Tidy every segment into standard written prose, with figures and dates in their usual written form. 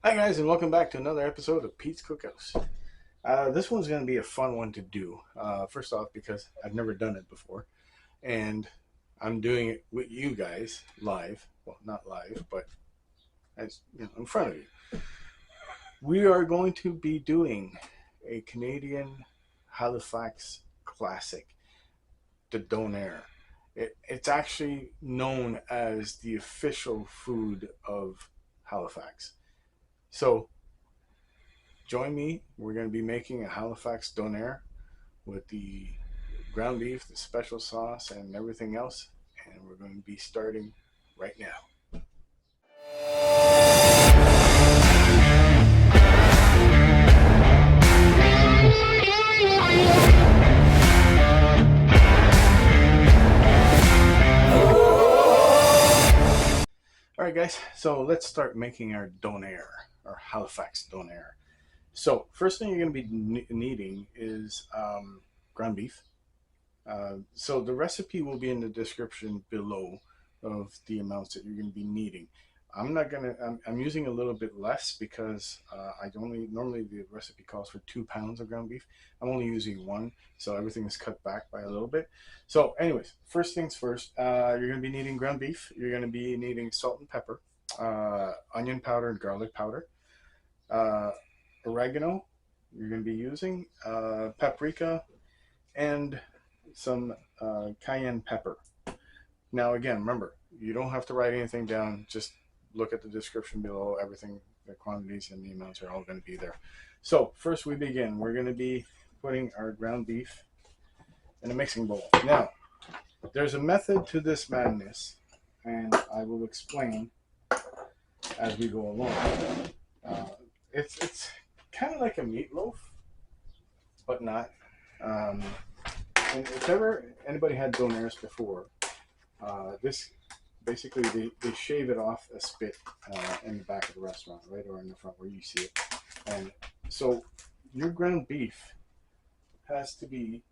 Hi guys, and welcome back to another episode of Pete's Cookhouse. This one's going to be a fun one to do. First off, because I've never done it before, and I'm doing it with you guys live. Well, not live, but as in front of you. We are going to be doing a Canadian Halifax classic, the Donair. It's actually known as the official food of Halifax. So join me. We're going to be making a Halifax Donair with the ground beef, the special sauce, and everything else. And we're going to be starting right now. All right, guys. So let's start making our Donair, our Halifax Donair. So first thing you're going to be needing is ground beef. So the recipe will be in the description below of the amounts that you're going to be needing. I'm not gonna. I'm using a little bit less because I only normally the recipe calls for 2 pounds of ground beef. I'm only using one, so everything is cut back by a little bit. So, anyways, first things first. You're going to be needing ground beef. You're going to be needing salt and pepper, onion powder and garlic powder, uh, oregano. You're going to be using paprika and some cayenne pepper. Now, again, remember, you don't have to write anything down. Just look at the description below. Everything, the quantities and the amounts are all going to be there. So first we begin. We're going to be putting our ground beef in a mixing bowl. Now, there's a method to this madness, and I will explain as we go along. It's kind of like a meatloaf, but not. And if ever anybody had donairs before, this basically they shave it off a spit in the back of the restaurant, right, or in the front where you see it. And so your ground beef has to be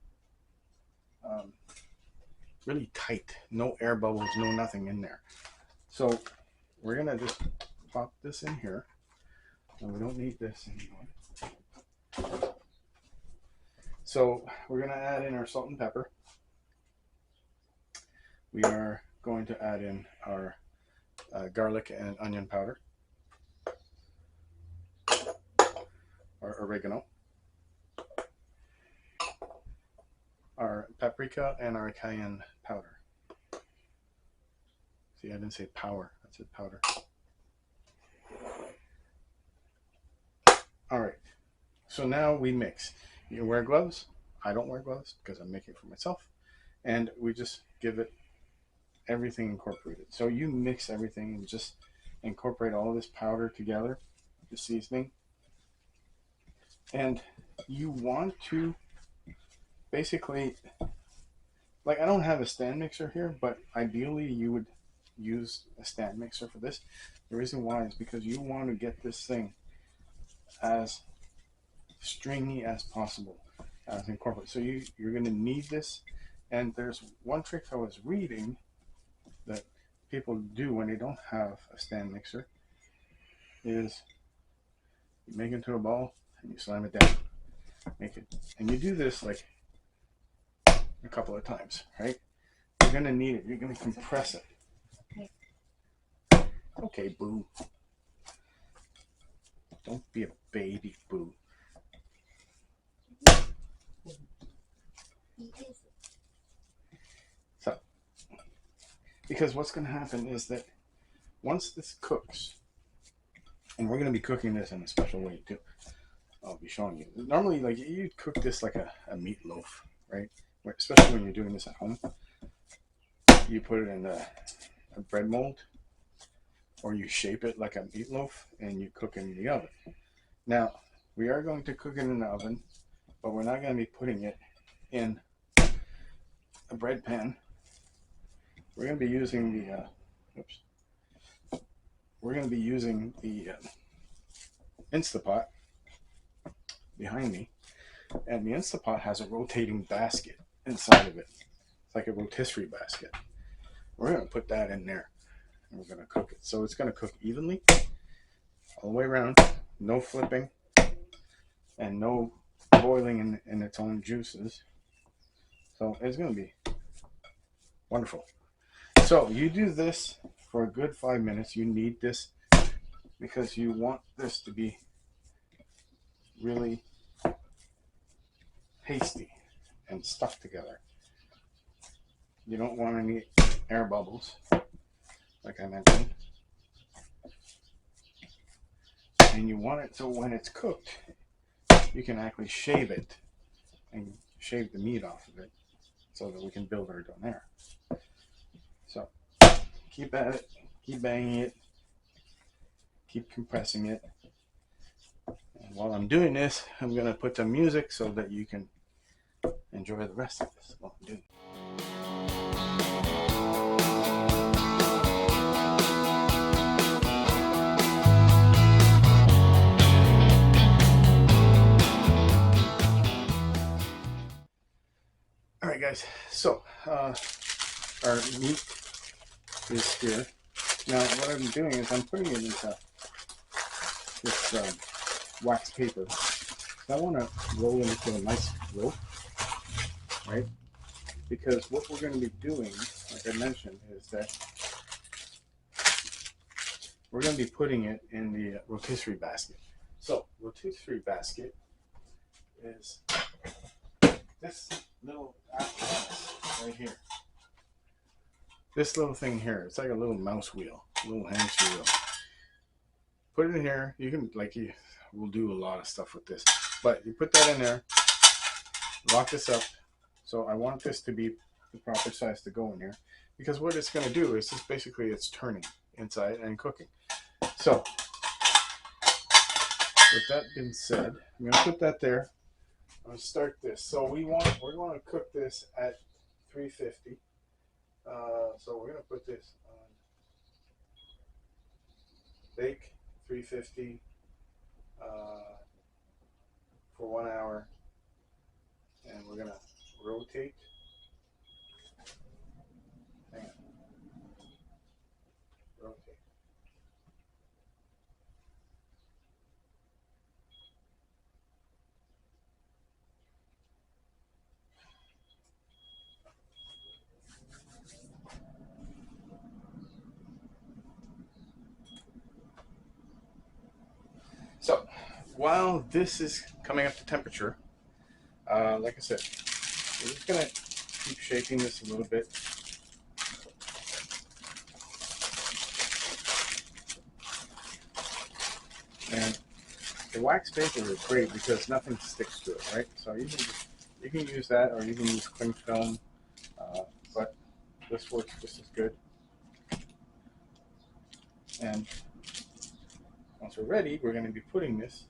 really tight, no air bubbles, no nothing in there. So we're gonna just pop this in here, and we don't need this anymore. So we're gonna add in our salt and pepper. We are going to add in our garlic and onion powder, our oregano, our paprika, and our cayenne powder. See, I didn't say power, I said powder. All right, so now we mix. You wear gloves. I don't wear gloves because I'm making it for myself. And we just give it everything incorporated. So you mix everything and just incorporate all this powder together, the seasoning. And you want to basically, like, I don't have a stand mixer here, but ideally you would use a stand mixer for this. The reason why is because you want to get this thing as stringy as possible, as incorporate. So you're going to need this. And there's one trick I was reading that people do when they don't have a stand mixer is you make it into a ball and you slam it down. Make it, and you do this like a couple of times, right? You're gonna need it. You're gonna compress it. Okay, boo. Don't be a baby, boo. So, because what's going to happen is that once this cooks, and we're going to be cooking this in a special way too. I'll be showing you. Normally, like, you cook this like a meatloaf, right? Especially when you're doing this at home. You put it in a bread mold, or you shape it like a meatloaf, and you cook it in the oven. Now, we are going to cook it in the oven, but we're not going to be putting it in a bread pan. We're going to be using the Instapot behind me, and the Instapot has a rotating basket inside of it. It's like a rotisserie basket. We're going to put that in there, and we're going to cook it. So it's going to cook evenly. all the way around, no flipping, and no boiling in its own juices. So it's going to be wonderful. So you do this for a good 5 minutes. You need this because you want this to be really pasty and stuck together. You don't want any air bubbles, like I mentioned. And you want it so when it's cooked, you can actually shave it and shave the meat off of it so that we can build our donair. So keep at it, keep banging it, keep compressing it. And while I'm doing this, I'm going to put some music so that you can enjoy the rest of this while I'm doing it. All right, guys, so our meat is here. Now, what I'm doing is I'm putting it into this wax paper. I want to roll it into a nice rope, right? Because what we're going to be doing, like I mentioned, is that we're going to be putting it in the rotisserie basket. So, rotisserie basket is this little apparatus right here. This little thing here, it's like a little mouse wheel, a little hamster wheel. Put it in here. You can, we'll do a lot of stuff with this. But you put that in there, lock this up. So I want this to be the proper size to go in here. Because what it's going to do is just basically it's turning inside and cooking. So, with that being said, I'm going to put that there. I'm going to start this. So we're going to cook this at 350. So we're going to put this on bake 350 for 1 hour, and we're going to rotate. Hang on. Rotate. So, while this is coming up to temperature, like I said, we're just going to keep shaking this a little bit. And the wax paper is great because nothing sticks to it, right? So you can use that, or you can use cling film, but this works just as good. And once we're ready, we're going to be putting this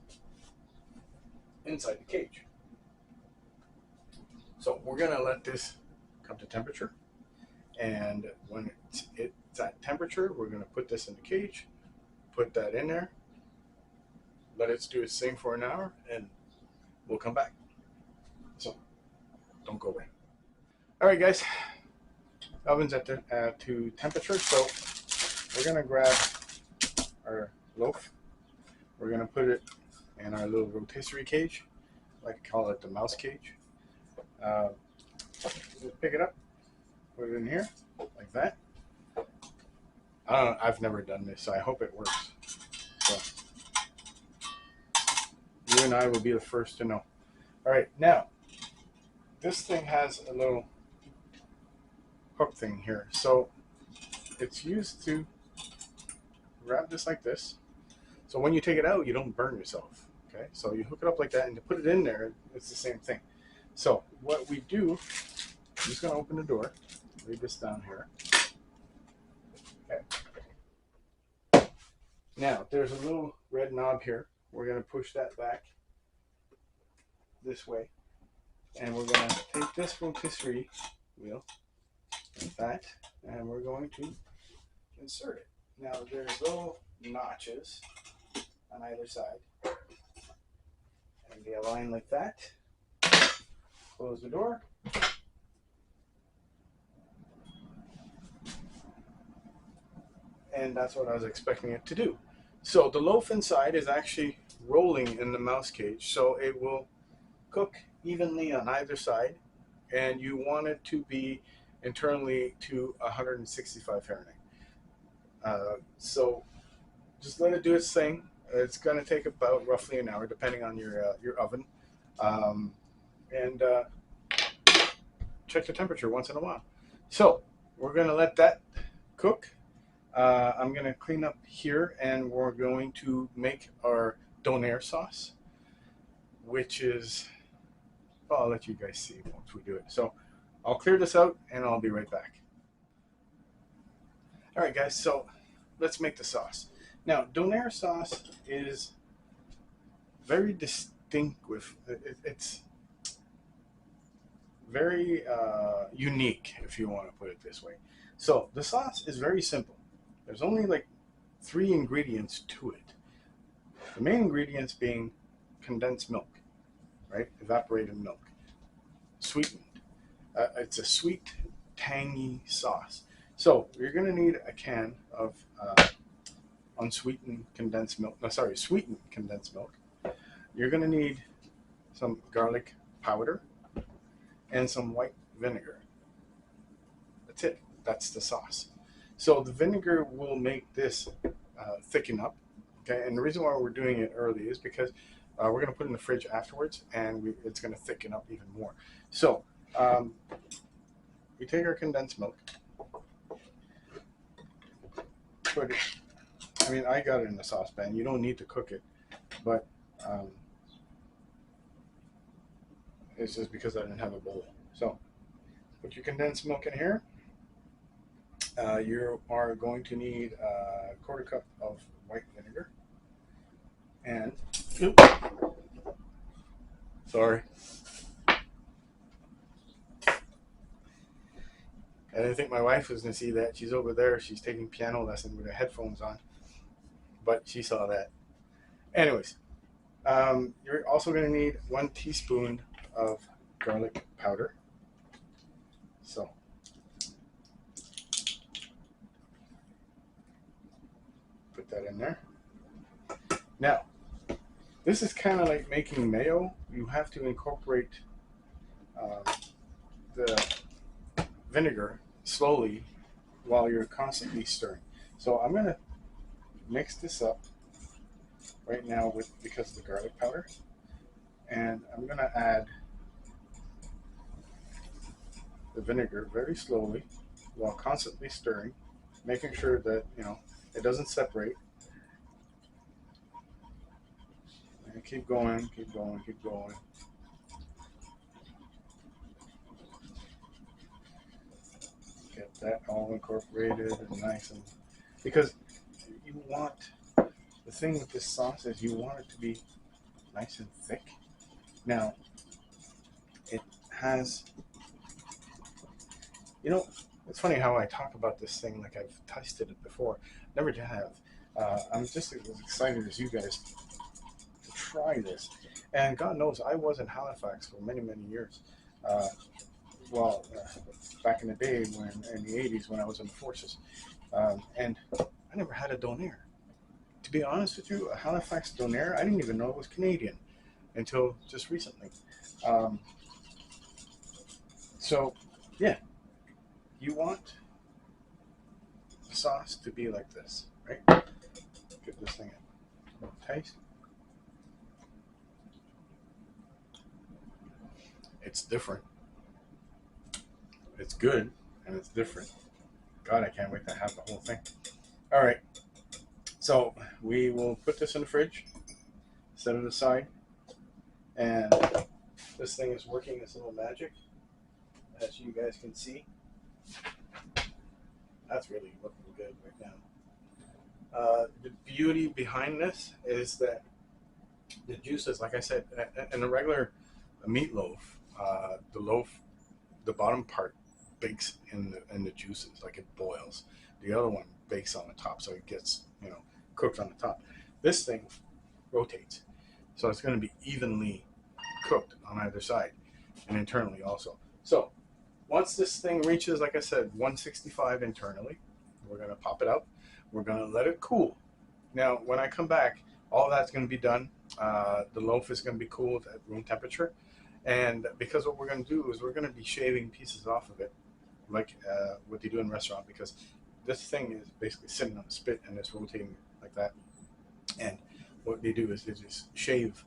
inside the cage. So we're going to let this come to temperature, and when it's at temperature, we're going to put this in the cage, put that in there, let it do its thing for an hour, and we'll come back. So don't go away. All right, guys, oven's at to temperature, so we're going to grab our loaf. We're going to put it in our little rotisserie cage. I like to call it the mouse cage. Just pick it up, put it in here, like that. I don't know, I've never done this, so I hope it works. So, you and I will be the first to know. All right, now, this thing has a little hook thing here. So, it's used to grab this like this. So when you take it out, you don't burn yourself. Okay, so you hook it up like that, and to put it in there, it's the same thing. So what we do, I'm just going to open the door, lay this down here. Okay. Now there's a little red knob here. We're going to push that back this way, and we're going to take this rotisserie wheel like that, and we're going to insert it. Now there's little notches on either side, and they align like that. Close the door. And that's what I was expecting it to do. So the loaf inside is actually rolling in the mouse cage, so it will cook evenly on either side, and you want it to be internally to 165 Fahrenheit. So just let it do its thing. It's going to take about roughly an hour, depending on your oven, um, and check the temperature once in a while. So we're going to let that cook. I'm going to clean up here, and we're going to make our Donair sauce, which is, well, I'll let you guys see once we do it. So I'll clear this out, and I'll be right back. All right, guys, so let's make the sauce. Now, Donair sauce is very distinct. It's very unique, if you want to put it this way. So the sauce is very simple. There's only like 3 ingredients to it. The main ingredients being condensed milk, right? Evaporated milk, sweetened. It's a sweet, tangy sauce. So you're going to need a can of unsweetened condensed milk. No, sorry, sweetened condensed milk. You're going to need some garlic powder and some white vinegar. That's it. That's the sauce. So the vinegar will make this thicken up. Okay, and the reason why we're doing it early is because we're going to put it in the fridge afterwards, and it's going to thicken up even more. So we take our condensed milk, put it. I mean, I got it in the saucepan. You don't need to cook it, but it's just because I didn't have a bowl. So put your condensed milk in here. You are going to need a quarter cup of white vinegar, and sorry, I didn't think my wife was going to see that. She's over there. She's taking piano lesson with her headphones on, but she saw that. Anyways, you're also going to need 1 teaspoon of garlic powder. So put that in there. Now, this is kind of like making mayo. You have to incorporate the vinegar slowly while you're constantly stirring. So I'm going to mix this up right now because of the garlic powder, and I'm going to add the vinegar very slowly while constantly stirring, making sure that it doesn't separate. And keep going, keep going, keep going. Get that all incorporated and nice, and because you want, the thing with this sauce is you want it to be nice and thick. Now, it has, it's funny how I talk about this thing like I've tasted it before. Never have. I'm just as excited as you guys to try this. And God knows I was in Halifax for many, many years. Back in the day, in the 80s, when I was in the forces. And I never had a Donair. To be honest with you, a Halifax Donair, I didn't even know it was Canadian until just recently. So, yeah, you want the sauce to be like this, right? Give this thing a taste. It's different. It's good, and it's different. God, I can't wait to have the whole thing. All right. So we will put this in the fridge, set it aside, and this thing is working its little magic, as you guys can see. That's really looking good right now. The beauty behind this is that the juices, like I said, in a regular meatloaf, the bottom part bakes in the juices, like it boils. The other one bakes on the top, so it gets cooked on the top. This thing rotates, so it's going to be evenly cooked on either side and internally also. So once this thing reaches, like I said, 165 internally, we're going to pop it out. We're going to let it cool. Now, when I come back, all that's going to be done. The loaf is going to be cooled at room temperature. And because what we're going to do is we're going to be shaving pieces off of it, like what they do in restaurant, because this thing is basically sitting on a spit and it's rotating like that. And what they do is they just shave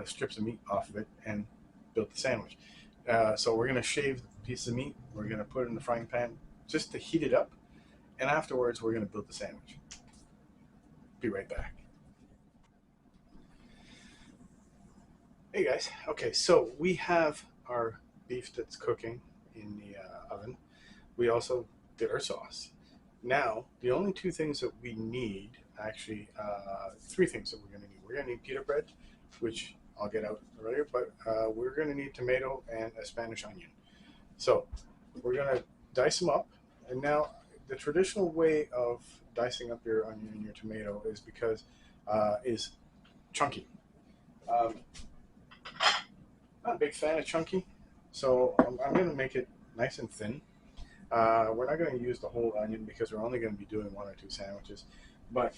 strips of meat off of it and build the sandwich. So we're going to shave the piece of meat. We're going to put it in the frying pan just to heat it up. And afterwards, we're going to build the sandwich. Be right back. Hey guys. Okay, so we have our beef that's cooking in the oven. We also did our sauce. Now, the only two things that we need, actually, three things that we're going to need. We're going to need pita bread, which I'll get out earlier, but we're going to need tomato and a Spanish onion. So we're going to dice them up. And now, the traditional way of dicing up your onion and your tomato is because is chunky. Um, Not a big fan of chunky, so I'm going to make it nice and thin. We're not going to use the whole onion because we're only going to be doing one or two sandwiches. But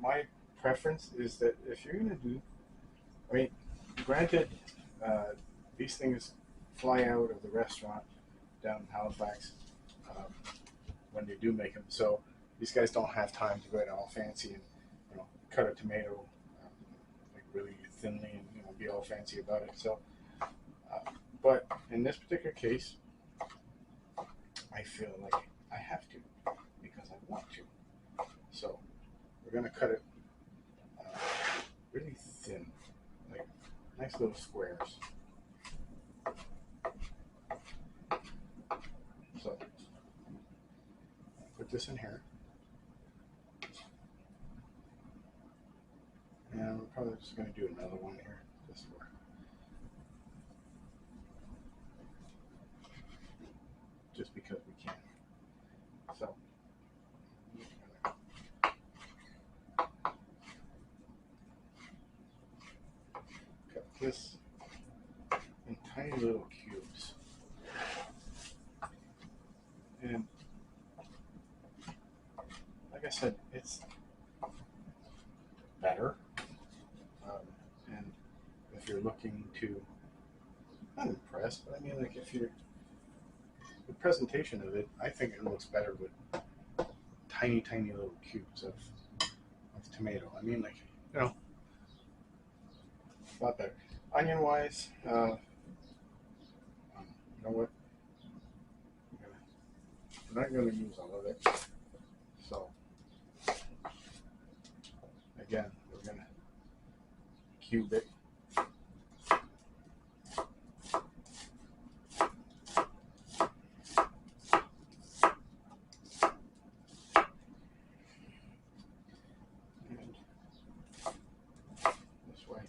my preference is that if you're going to do, I mean, granted, these things fly out of the restaurant down in Halifax um, when they do make them. So these guys don't have time to go out all fancy and cut a tomato like really thinly and be all fancy about it. So, but in this particular case, I feel like I have to because I want to. So we're gonna cut it really thin, like nice little squares. So put this in here, and we're probably just gonna do another one here, just because we can. So cut this in tiny little cubes. And like I said, it's better. And if you're looking to, not impressed, but I mean, like if you're, the presentation of it, I think it looks better with tiny, tiny little cubes of tomato. I mean, like, a lot better. Onion wise, you know what? I'm not going to use all of it. So, again, we're going to cube it. And this way.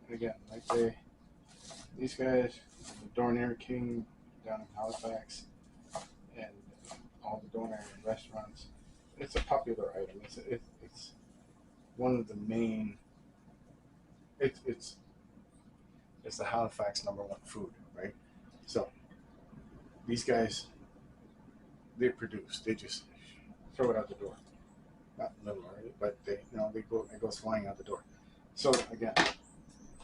And again, like these guys, the Donair King down in Halifax, and all the Donair restaurants, it's a popular item. It's one of the main. It's the Halifax #1 food, right? So these guys, they produce. They just throw it out the door. Not literally, but it goes flying out the door. So again,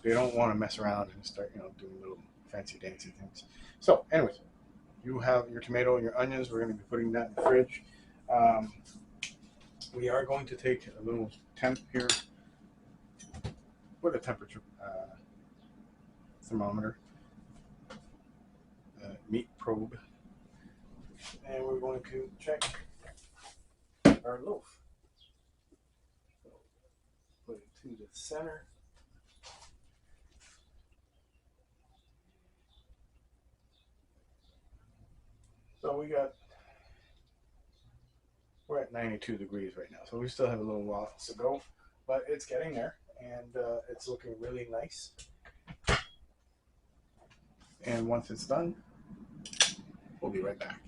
they don't want to mess around and start doing little fancy dancy things. So anyways, you have your tomato and your onions. We're going to be putting that in the fridge. We are going to take a little temp here with a temperature thermometer, meat probe, and we're going to check our loaf. So put it to the center. So we're at 92 degrees right now, so we still have a little while to go, but it's getting there, and it's looking really nice. And once it's done, we'll be right back.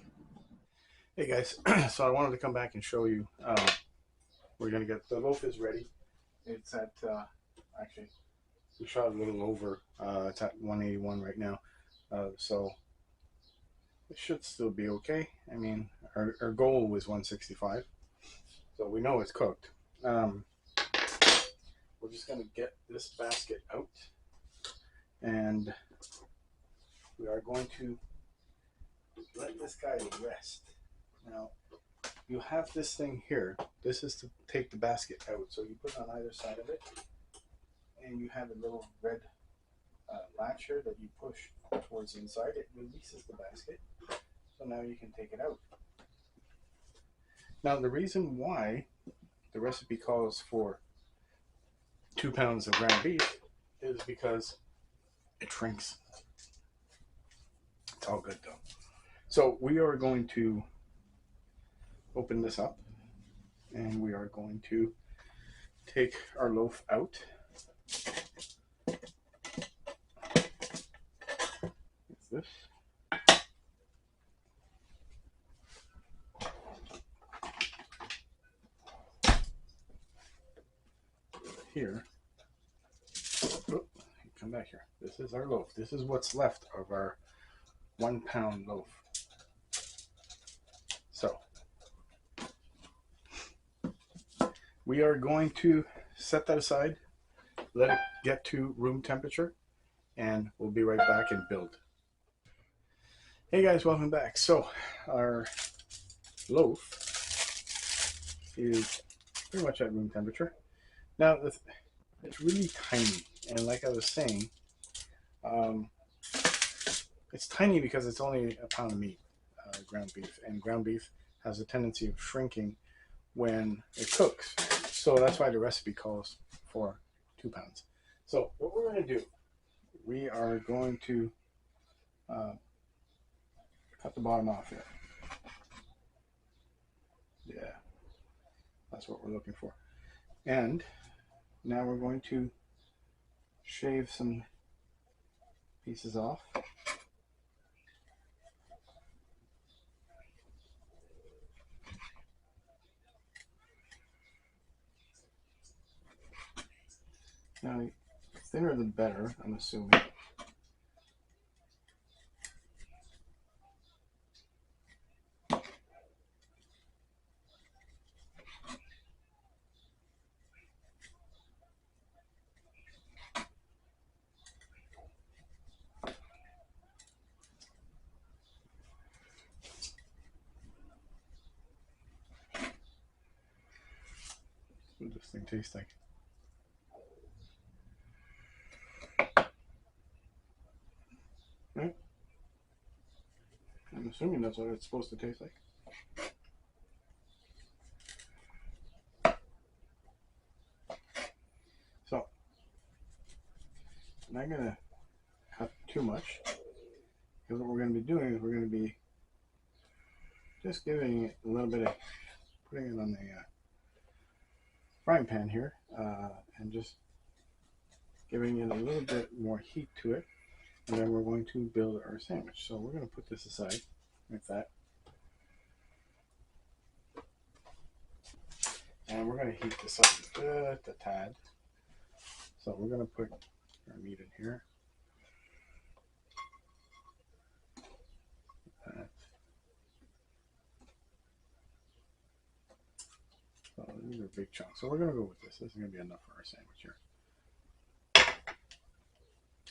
Hey guys, so I wanted to come back and show you. We're gonna get the loaf is ready. It's at actually we shot a little over. It's at 181 right now, so it should still be okay. I mean, our goal was 165. So we know it's cooked. Um, we're just going to get this basket out, and we are going to let this guy rest. Now, you have this thing here. This is to take the basket out. So you put it on either side of it, and you have a little red latch here that you push towards the inside. It releases the basket. So now you can take it out. Now, the reason why the recipe calls for 2 pounds of ground beef is because it shrinks. It's all good though. So we are going to open this up, and we are going to take our loaf out. It's this. Here. Oh, come back here. This is our loaf. This is what's left of our 1 pound loaf. So we are going to set that aside, let it get to room temperature, and we'll be right back and build. Hey guys, welcome back. So our loaf is pretty much at room temperature. Now it's really tiny, and like I was saying, it's tiny because it's only a pound of meat, ground beef, and ground beef has a tendency of shrinking when it cooks. So that's why the recipe calls for 2 pounds. So what we're going to do, we are going to cut the bottom off here. Yeah, that's what we're looking for. And now we're going to shave some pieces off. Now, the thinner the better, I'm assuming. What does this thing taste like? Right? I'm assuming that's what it's supposed to taste like. So, I'm not going to cut too much, because what we're going to be doing is we're going to be just giving it a little bit of, putting it on the frying pan here, and just giving it a little bit more heat to it, and then we're going to build our sandwich. So we're going to put this aside like that, and we're going to heat this up just a tad. So we're going to put our meat in here. That. So these are big chunks. So we're going to go with this. This is going to be enough for our sandwich here.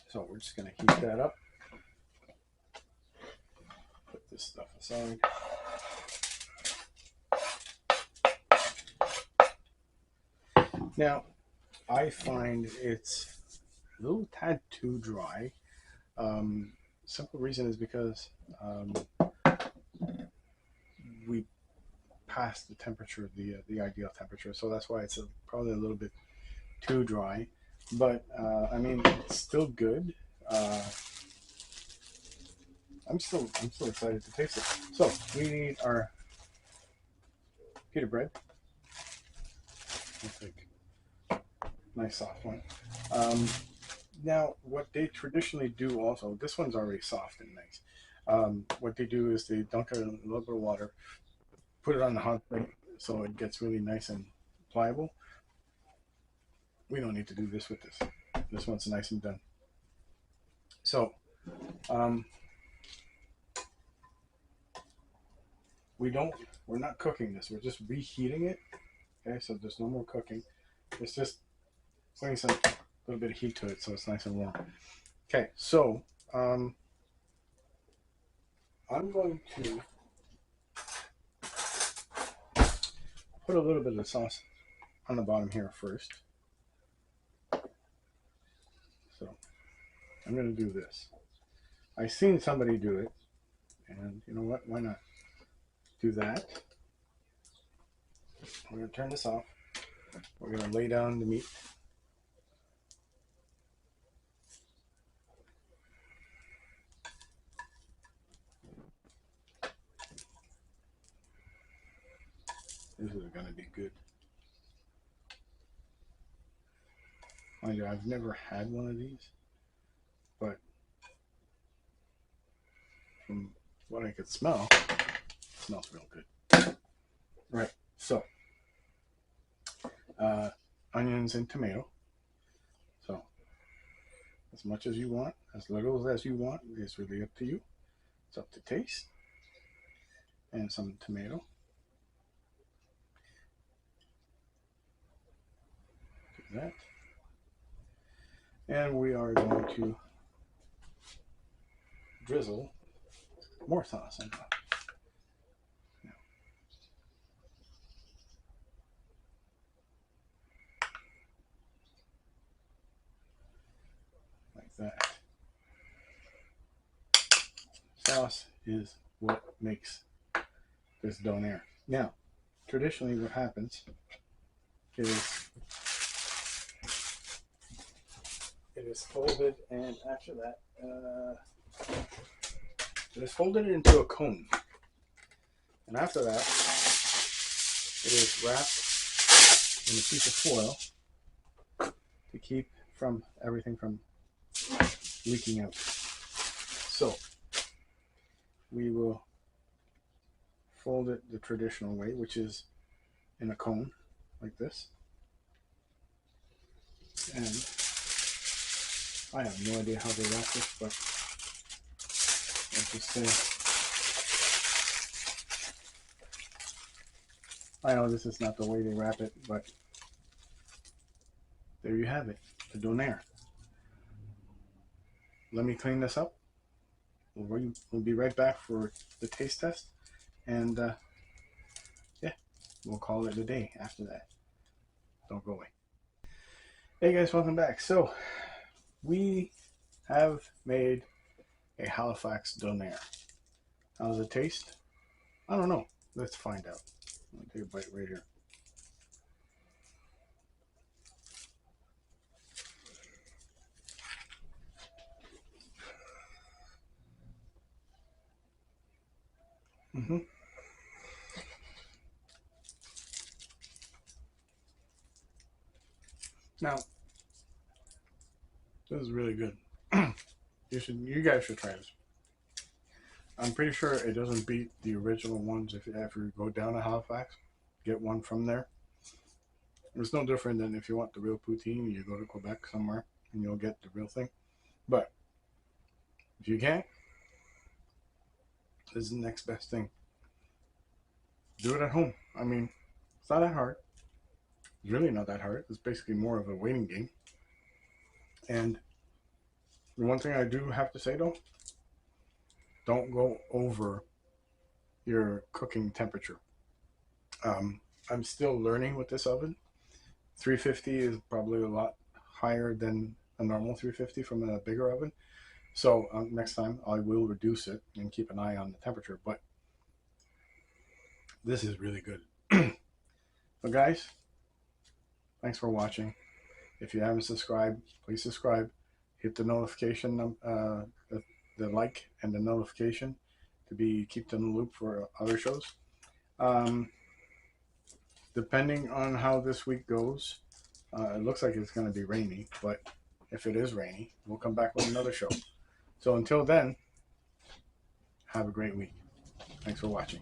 So we're just going to heat that up. Put this stuff aside. Now, I find it's a little tad too dry. Simple reason is because we passed the temperature, the ideal temperature, so that's why it's probably a little bit too dry. But I mean, it's still good. I'm still excited to taste it. So we need our pita bread. Let's take nice soft one. Now, what they traditionally do also, this one's already soft and nice. What they do is they dunk it in a little bit of water, put it on the hot plate so it gets really nice and pliable. We don't need to do this with this. This one's nice and done. So, we're not cooking this. We're just reheating it Okay, so there's no more cooking. It's just putting some little bit of heat to it so it's nice and warm. Okay, so I'm going to put a little bit of the sauce on the bottom here first. So I'm going to do this. I've seen somebody do it, and you know what? Why not do that? We're going to turn this off. We're going to lay down the meat. This is going to be good. Mind you, I've never had one of these, but from what I could smell, it smells real good. Right, so onions and tomato. So as much as you want, as little as you want, it's really up to you. It's up to taste. And some tomato. Do that. And we are going to drizzle more sauce on top. Like that. Sauce is what makes this donair. Now, traditionally what happens is it is folded, and after that, it is folded into a cone. And after that, it is wrapped in a piece of foil to keep from everything from leaking out. So we will fold it the traditional way, which is in a cone like this. And I have no idea how they wrap this, but let's just say I know this is not the way they wrap it, but there you have it, the donair. Let me clean this up. We'll be right back for the taste test, and yeah, we'll call it a day after that. Don't go away. Hey guys, welcome back. So we have made a Halifax Donair. How does it taste? I don't know. Let's find out. I'll take a bite right here. Now, this is really good. You guys should try this. I'm pretty sure it doesn't beat the original ones. If you ever go down to Halifax, get one from there. It's no different than if you want the real poutine, you go to Quebec somewhere and you'll get the real thing. But if you can't, this is the next best thing. Do it at home. I mean, it's not that hard. It's really not that hard. It's basically more of a waiting game. And the one thing I do have to say though, don't go over your cooking temperature. I'm still learning with this oven. 350 is probably a lot higher than a normal 350 from a bigger oven. So next time I will reduce it and keep an eye on the temperature. But this is really good. So guys, thanks for watching. If you haven't subscribed, please subscribe. Hit the notification, the like and the notification to be kept in the loop for other shows. Depending on how this week goes, it looks like it's going to be rainy, but if it is rainy, we'll come back with another show. So until then, have a great week. Thanks for watching.